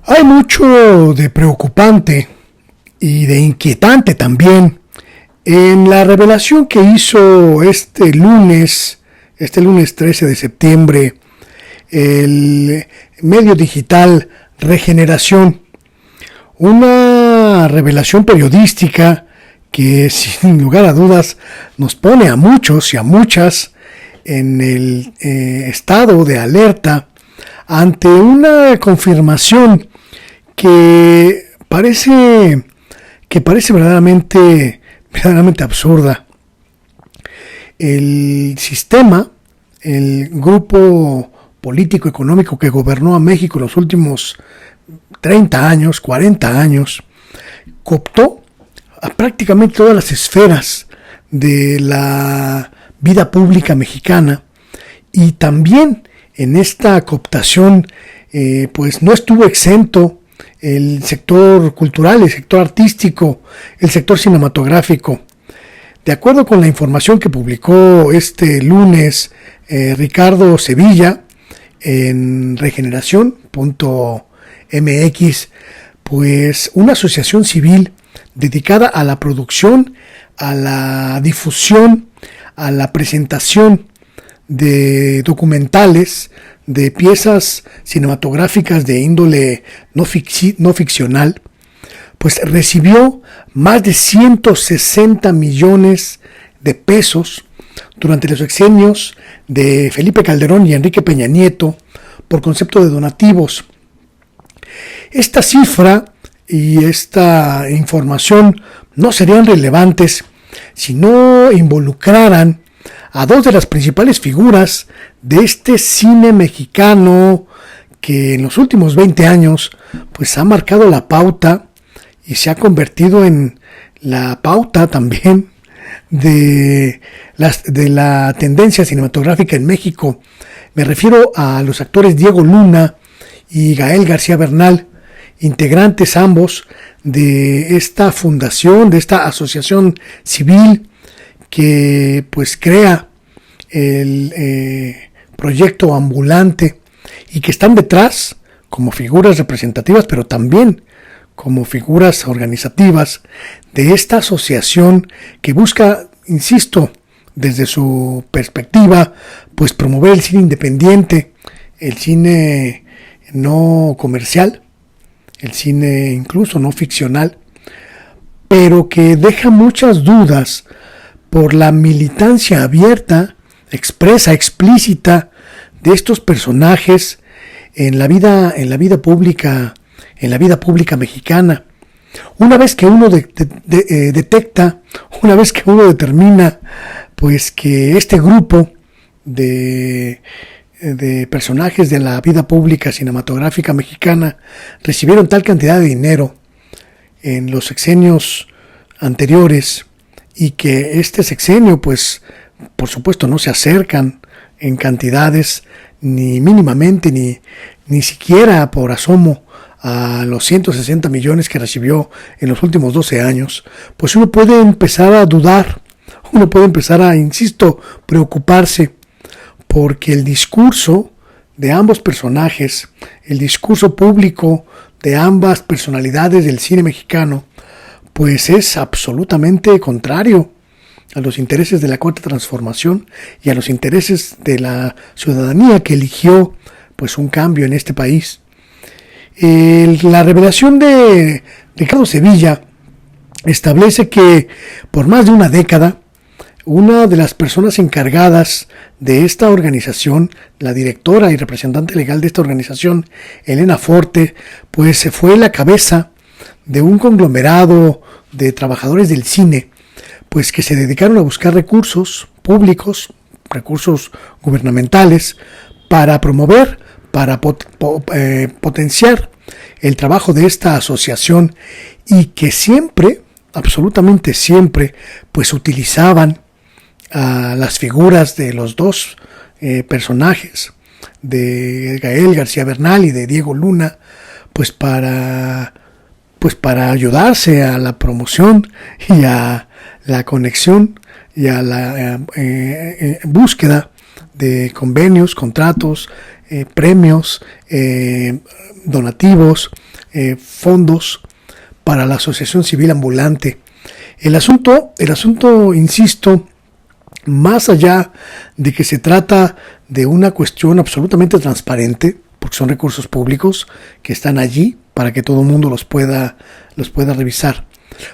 Hay mucho de preocupante y de inquietante también en la revelación que hizo este lunes 13 de septiembre, el medio digital Regeneración. Una revelación periodística que sin lugar a dudas nos pone a muchos y a muchas en el estado de alerta ante una confirmación que parece verdaderamente absurda. El sistema, el grupo político económico que gobernó a México los últimos 30 años, 40 años, cooptó a prácticamente todas las esferas de la vida pública mexicana, y también en esta cooptación pues no estuvo exento el sector cultural, el sector artístico, el sector cinematográfico. De acuerdo con la información que publicó este lunes Ricardo Sevilla en regeneración.mx, pues una asociación civil dedicada a la producción, a la difusión, a la presentación de documentales, de piezas cinematográficas de índole no ficcional, pues recibió más de 160 millones de pesos durante los sexenios de Felipe Calderón y Enrique Peña Nieto por concepto de donativos. Esta cifra y esta información no serían relevantes si no involucraran a dos de las principales figuras de este cine mexicano que en los últimos 20 años pues ha marcado la pauta y se ha convertido en la pauta también de la tendencia cinematográfica en México. Me refiero a los actores Diego Luna y Gael García Bernal, integrantes ambos de esta fundación, de esta asociación civil que pues crea el proyecto ambulante, y que están detrás como figuras representativas, pero también como figuras organizativas de esta asociación que busca, insisto, desde su perspectiva, pues promover el cine independiente, el cine no comercial, el cine incluso no ficcional, pero que deja muchas dudas por la militancia abierta, expresa, explícita de estos personajes en la vida pública mexicana. Una vez que uno detecta, una vez que uno determina, pues que este grupo de personajes de la vida pública cinematográfica mexicana recibieron tal cantidad de dinero en los sexenios anteriores, y que este sexenio pues por supuesto no se acercan en cantidades ni mínimamente ni siquiera por asomo a los 160 millones que recibió en los últimos 12 años, pues uno puede empezar a dudar, uno puede empezar a, insisto, preocuparse, porque el discurso de ambos personajes, el discurso público de ambas personalidades del cine mexicano, pues es absolutamente contrario a los intereses de la Cuarta Transformación y a los intereses de la ciudadanía que eligió pues un cambio en este país. La revelación de Ricardo Sevilla establece que por más de una década, una de las personas encargadas de esta organización, la directora y representante legal de esta organización, Elena Forte, pues se fue la cabeza de un conglomerado de trabajadores del cine, pues que se dedicaron a buscar recursos públicos, recursos gubernamentales, para promover, para potenciar el trabajo de esta asociación, y que siempre, absolutamente siempre, pues utilizaban a las figuras de los dos personajes, de Gael García Bernal y de Diego Luna, pues para ayudarse a la promoción y a la conexión y a la búsqueda de convenios, contratos, premios, donativos, fondos para la Asociación Civil Ambulante. El asunto, insisto, más allá de que se trata de una cuestión absolutamente transparente, porque son recursos públicos que están allí para que todo el mundo los pueda revisar,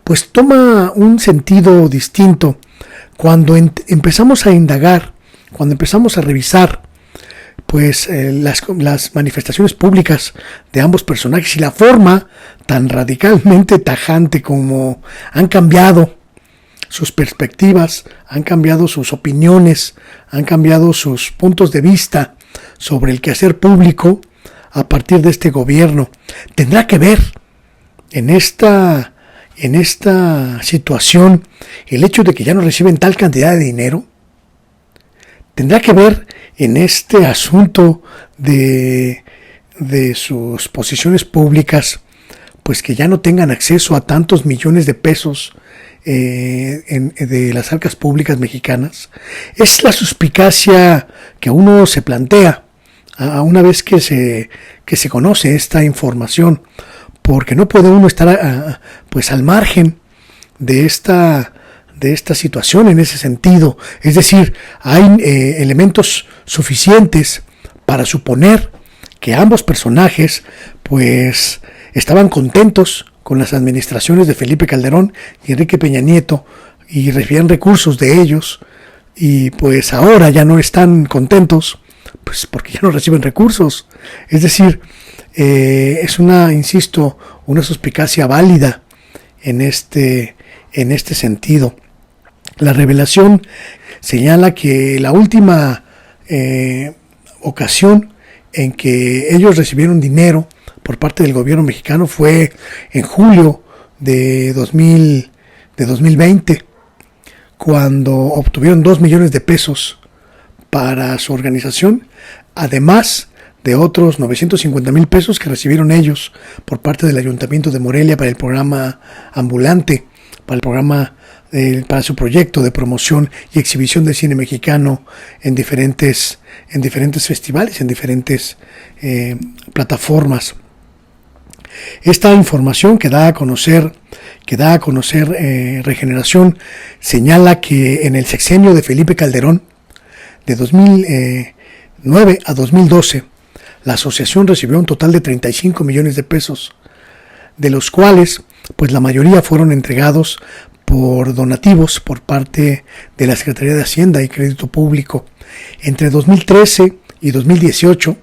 pues toma un sentido distinto cuando empezamos a indagar, cuando empezamos a revisar pues las manifestaciones públicas de ambos personajes y la forma tan radicalmente tajante como han cambiado sus perspectivas, han cambiado sus opiniones, han cambiado sus puntos de vista sobre el quehacer público a partir de este gobierno. Tendrá que ver en esta situación el hecho de que ya no reciben tal cantidad de dinero. Tendrá que ver en este asunto de sus posiciones públicas, pues que ya no tengan acceso a tantos millones de pesos de las arcas públicas mexicanas. Es la suspicacia que uno se plantea a una vez que se conoce esta información, porque no puede uno estar pues al margen de esta situación en ese sentido. Es decir, hay elementos suficientes para suponer que ambos personajes pues estaban contentos con las administraciones de Felipe Calderón y Enrique Peña Nieto y recibían recursos de ellos, y pues ahora ya no están contentos pues porque ya no reciben recursos. Es decir, es una suspicacia válida en este sentido. La revelación señala que la última ocasión en que ellos recibieron dinero por parte del gobierno mexicano fue en julio de 2020, cuando obtuvieron 2 millones de pesos para su organización, además de otros 950,000 pesos que recibieron ellos por parte del Ayuntamiento de Morelia para el programa ambulante, para su proyecto de promoción y exhibición del cine mexicano en diferentes festivales, en diferentes plataformas. Esta información que da a conocer Regeneración señala que en el sexenio de Felipe Calderón, de 2009 a 2012, la asociación recibió un total de 35 millones de pesos, de los cuales pues la mayoría fueron entregados por donativos por parte de la Secretaría de Hacienda y Crédito Público. Entre 2013 y 2018,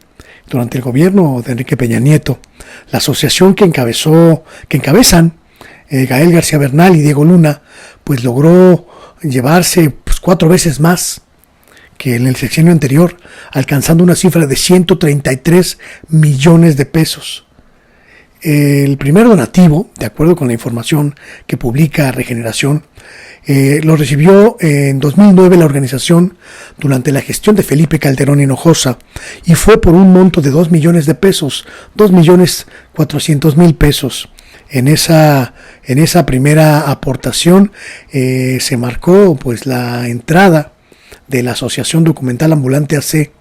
durante el gobierno de Enrique Peña Nieto, la asociación que encabezan Gael García Bernal y Diego Luna, pues logró llevarse 4 veces más que en el sexenio anterior, alcanzando una cifra de 133 millones de pesos. El primer donativo, de acuerdo con la información que publica Regeneración, lo recibió en 2009 la organización durante la gestión de Felipe Calderón Hinojosa, y fue por un monto de 2 millones de pesos, 2,400,000 pesos. En esa primera aportación se marcó pues la entrada de la Asociación Documental Ambulante AC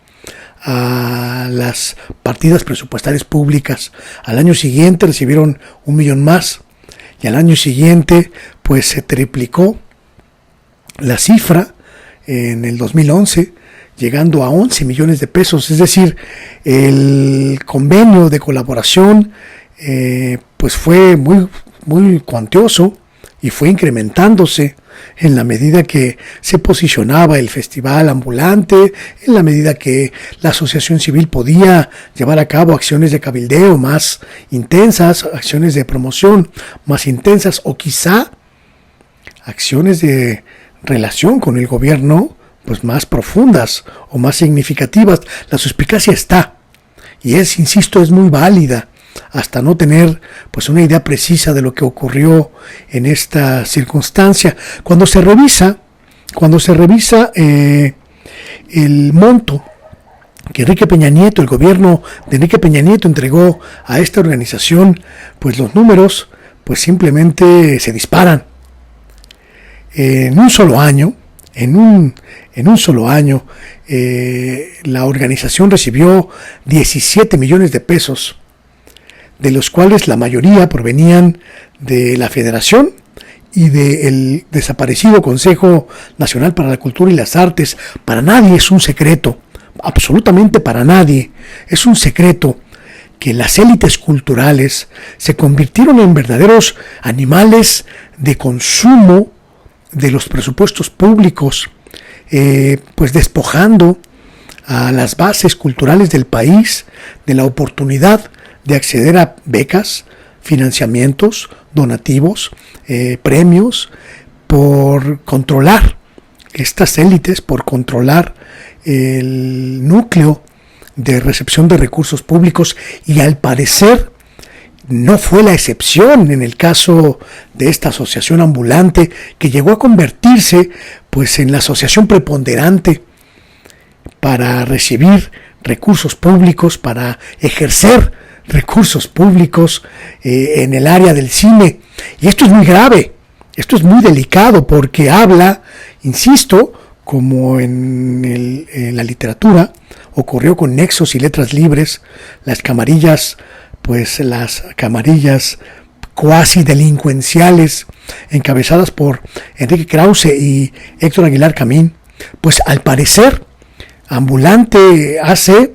a las partidas presupuestarias públicas. Al año siguiente recibieron 1 millón más, y al año siguiente pues se triplicó la cifra en el 2011, llegando a 11 millones de pesos. Es decir, el convenio de colaboración pues fue muy, muy cuantioso y fue incrementándose en la medida que se posicionaba el festival ambulante, en la medida que la asociación civil podía llevar a cabo acciones de cabildeo más intensas, acciones de promoción más intensas, o quizá acciones de relación con el gobierno pues más profundas o más significativas. La suspicacia está, y insisto, es muy válida, hasta no tener pues una idea precisa de lo que ocurrió en esta circunstancia. Cuando se revisa el monto que Enrique Peña Nieto, el gobierno de Enrique Peña Nieto, entregó a esta organización, pues los números pues simplemente se disparan. En un solo año, En un solo año, la organización recibió 17 millones de pesos, de los cuales la mayoría provenían de la Federación y del desaparecido Consejo Nacional para la Cultura y las Artes. Para nadie es un secreto, absolutamente para nadie es un secreto, que las élites culturales se convirtieron en verdaderos animales de consumo de los presupuestos públicos, pues despojando a las bases culturales del país de la oportunidad de acceder a becas, financiamientos, donativos, premios, por controlar estas élites, por controlar el núcleo de recepción de recursos públicos, y al parecer no fue la excepción en el caso de esta asociación ambulante, que llegó a convertirse pues en la asociación preponderante para recibir recursos públicos, para ejercer recursos públicos en el área del cine. Y esto es muy grave, esto es muy delicado, porque habla, insisto, como en la literatura ocurrió con Nexos y Letras Libres, las camarillas cuasi delincuenciales encabezadas por Enrique Krause y Héctor Aguilar Camín, pues al parecer Ambulante AC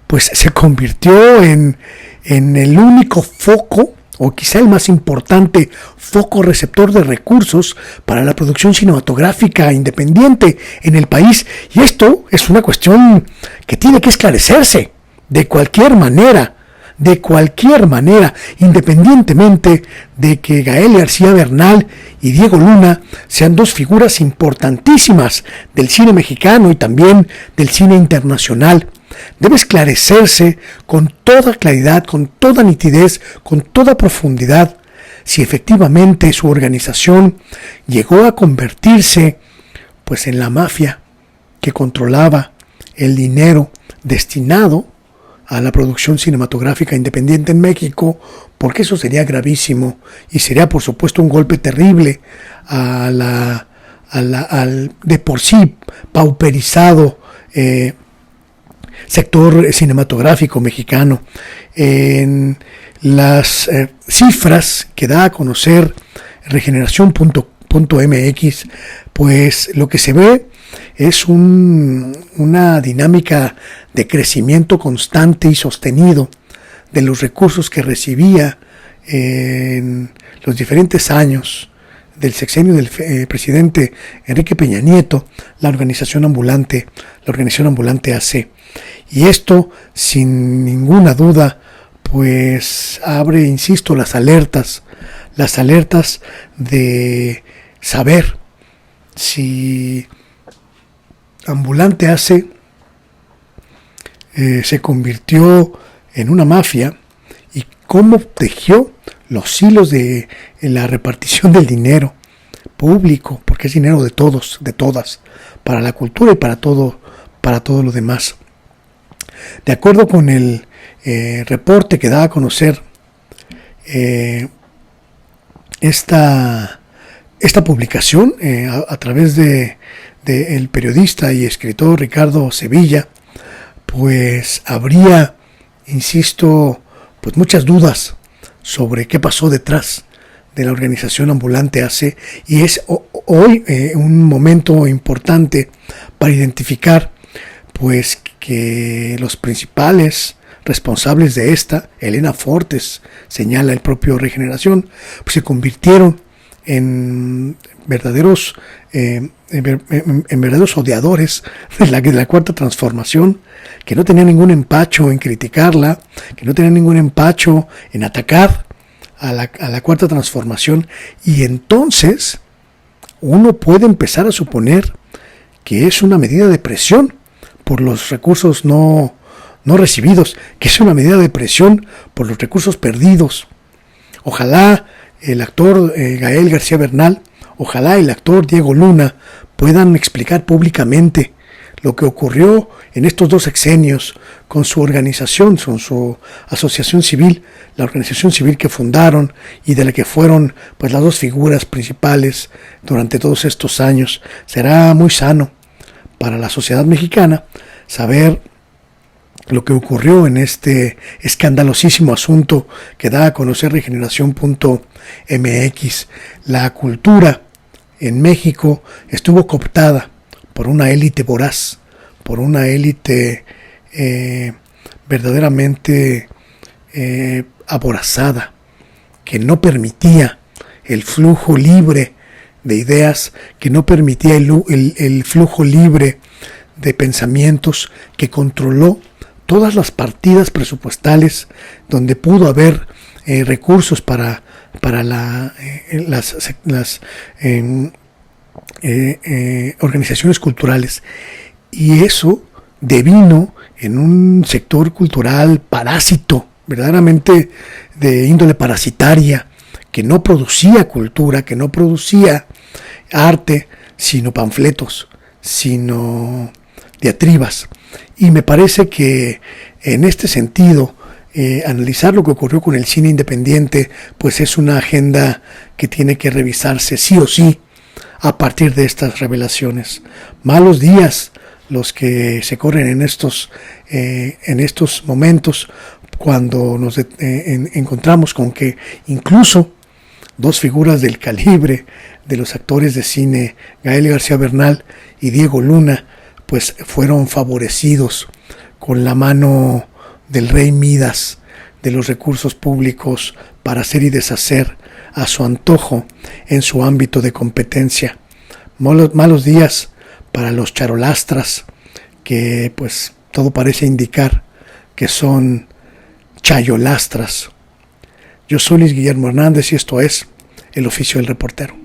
pues se convirtió en el único foco, o quizá el más importante foco receptor de recursos para la producción cinematográfica independiente en el país. Y esto es una cuestión que tiene que esclarecerse de cualquier manera, independientemente de que Gael García Bernal y Diego Luna sean dos figuras importantísimas del cine mexicano y también del cine internacional. Debe esclarecerse con toda claridad, con toda nitidez, con toda profundidad, si efectivamente su organización llegó a convertirse pues en la mafia que controlaba el dinero destinado a la producción cinematográfica independiente en México, porque eso sería gravísimo y sería por supuesto un golpe terrible al de por sí pauperizado sector cinematográfico mexicano. En las cifras que da a conocer regeneración.mx, pues lo que se ve es una dinámica de crecimiento constante y sostenido de los recursos que recibía en los diferentes años del sexenio del presidente Enrique Peña Nieto, la organización ambulante AC. Y esto, sin ninguna duda, pues abre, insisto, las alertas de saber si Ambulante AC se convirtió en una mafia, y cómo tejió los hilos de la repartición del dinero público, porque es dinero de todos, de todas, para la cultura y para todo lo demás. De acuerdo con el reporte que da a conocer esta publicación a través de el periodista y escritor Ricardo Sevilla, pues habría, insisto, pues muchas dudas sobre qué pasó detrás de la organización Ambulante AC, y es hoy un momento importante para identificar pues que los principales responsables de esta, Elena Fortes, señala el propio Regeneración, pues se convirtieron en verdaderos odiadores de la Cuarta Transformación, que no tenían ningún empacho en criticarla, que no tenían ningún empacho en atacar a la Cuarta Transformación. Y entonces uno puede empezar a suponer que es una medida de presión por los recursos no recibidos, que es una medida de presión por los recursos perdidos. Ojalá el actor Gael García Bernal, ojalá el actor Diego Luna puedan explicar públicamente lo que ocurrió en estos 2 sexenios con su organización, con su asociación civil, la organización civil que fundaron y de la que fueron pues las 2 figuras principales durante todos estos años. Será muy sano para la sociedad mexicana saber lo que ocurrió en este escandalosísimo asunto que da a conocer Regeneración.mx. La cultura en México estuvo cooptada por una élite voraz, por una élite verdaderamente aborazada, que no permitía el flujo libre de ideas, que no permitía el flujo libre de pensamientos, que controló todas las partidas presupuestales donde pudo haber recursos para las organizaciones culturales, y eso devino en un sector cultural parásito, verdaderamente de índole parasitaria, que no producía cultura, que no producía arte, sino panfletos, sino diatribas. Y me parece que en este sentido, analizar lo que ocurrió con el cine independiente, pues es una agenda que tiene que revisarse sí o sí a partir de estas revelaciones. Malos días los que se corren en estos momentos, cuando nos encontramos con que incluso 2 figuras del calibre de los actores de cine, Gael García Bernal y Diego Luna, pues fueron favorecidos con la mano del rey Midas de los recursos públicos para hacer y deshacer a su antojo en su ámbito de competencia. Malos días para los charolastras, que pues todo parece indicar que son chayolastras. Yo soy Luis Guillermo Hernández y esto es El Oficio del Reportero.